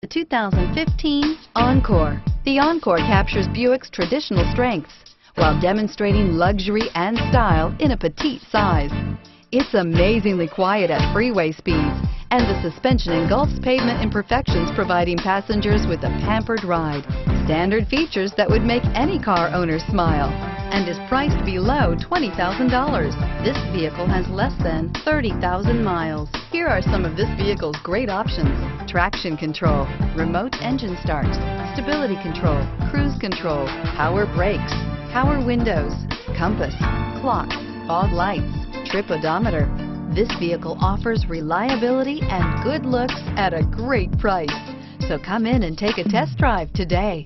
The 2015 Encore. The Encore captures Buick's traditional strengths while demonstrating luxury and style in a petite size. It's amazingly quiet at freeway speeds, and the suspension engulfs pavement imperfections, providing passengers with a pampered ride. Standard features that would make any car owner smile, and is priced below $20,000. This vehicle has less than 30,000 miles. Here are some of this vehicle's great options: traction control, remote engine start, stability control, cruise control, power brakes, power windows, compass, clock, fog lights, trip odometer. This vehicle offers reliability and good looks at a great price. So come in and take a test drive today.